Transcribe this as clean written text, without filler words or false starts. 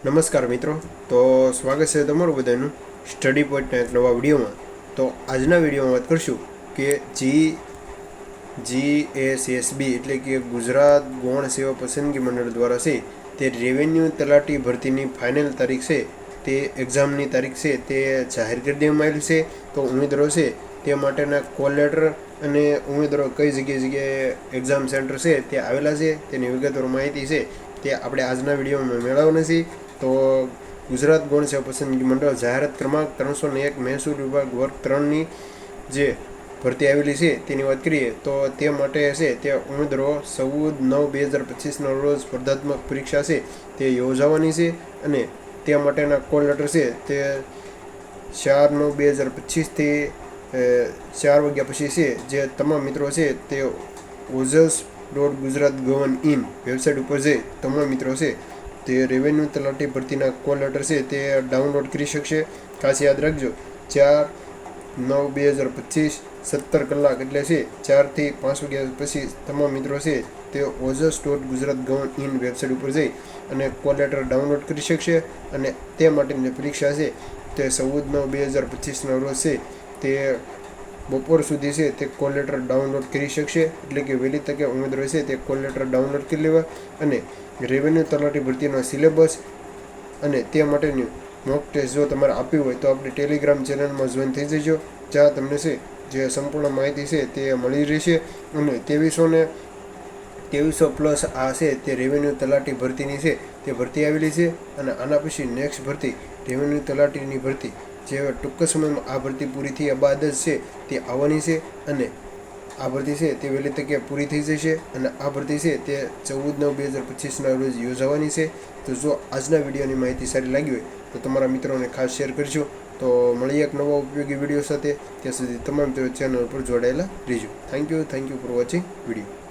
નમસ્કાર મિત્રો, તો સ્વાગત છે તમારું બધાનું સ્ટડી પોઈન્ટના એક નવા વિડીયોમાં. તો આજના વિડીયોમાં વાત કરશું કે GSSB એટલે કે ગુજરાત ગૌણ સેવા પસંદગી મંડળ દ્વારા છે તે રેવન્યુ તલાટી ભરતીની ફાઇનલ તારીખ છે, તે એક્ઝામની તારીખ છે તે જાહેર કરી દેવામાં આવેલી છે. તો ઉમેદવારો છે તે માટેના કોલ લેટર અને ઉમેદવારો કઈ જગ્યાએ એક્ઝામ સેન્ટર છે તે આવેલા છે તેની વિગતવાર માહિતી છે તે આપણે આજના વિડીયોમાં મેળવવાની છે. તો ગુજરાત ગૌણ સેવા પસંદગી મંડળ જાહેરાત ક્રમાંક 301 મહેસૂલ વિભાગ વર્ગ 3ની જે ભરતી આવેલી છે તેની વાત કરીએ તો તે માટે છે તે ઉમેદવારો 14/9/2025ના રોજ સ્પર્ધાત્મક પરીક્ષા છે તે યોજાવાની છે અને તે માટેના કોલ લેટર છે તે 4/9/2025થી 4 વાગ્યા પછી છે. જે તમામ મિત્રો છે તે ojas.gujaratgovin વેબસાઇટ ઉપર જઈ તમામ મિત્રો છે તે રેવન્યુ તલાટી ભરતીના કોલ લેટર છે તે ડાઉનલોડ કરી શકશે. ખાસ યાદ રાખજો, 4/9/2025 17 કલાક એટલે છે 4 થી 5 વાગ્યા પછી તમામ મિત્રો છે તે ojas.gujaratgovin વેબસાઇટ ઉપર જઈ અને કોલ લેટર ડાઉનલોડ કરી શકશે અને તે માટેની પરીક્ષા છે તે 14/9/2025ના રોજ છે તે બપોર સુધી છે તે કોલ લેટર ડાઉનલોડ કરી શકશે. એટલે કે વહેલી તકે ઉમેદવારો છે તે કોલ લેટર ડાઉનલોડ કરી લેવા અને રેવન્યુ તલાટી ભરતીનો સિલેબસ અને તે માટેની મોક ટેસ્ટ જો તમારે આપવી હોય તો આપણી ટેલિગ્રામ ચેનલમાં જોઈન થઈ જજો, જ્યાં તમને છે જે સંપૂર્ણ માહિતી છે તે મળી રહેશે. અને 2300 પ્લસ આ છે તે રેવન્યુ તલાટી ભરતીની છે તે ભરતી આવેલી છે અને આના પછી નેક્સ્ટ ભરતી રેવન્યુ તલાટીની ભરતી જે ટૂંક સમયમાં આ ભરતી પૂરી થયા બાદ જ છે તે આવવાની છે અને આ ભરતી છે તે વહેલી તકે પૂરી થઈ જશે અને આ ભરતી છે તે 14/9/2025ના રોજ યોજાવાની છે. તો જો આજના વિડીયોની માહિતી સારી લાગી હોય તો તમારા મિત્રોને ખાસ શેર કરજો. તો મળીએ એક નવા ઉપયોગી વિડીયો સાથે. ત્યાં સુધી તમામ મિત્રો ચેનલ પર જોડાયેલા રહેજો. Thank you for watching video.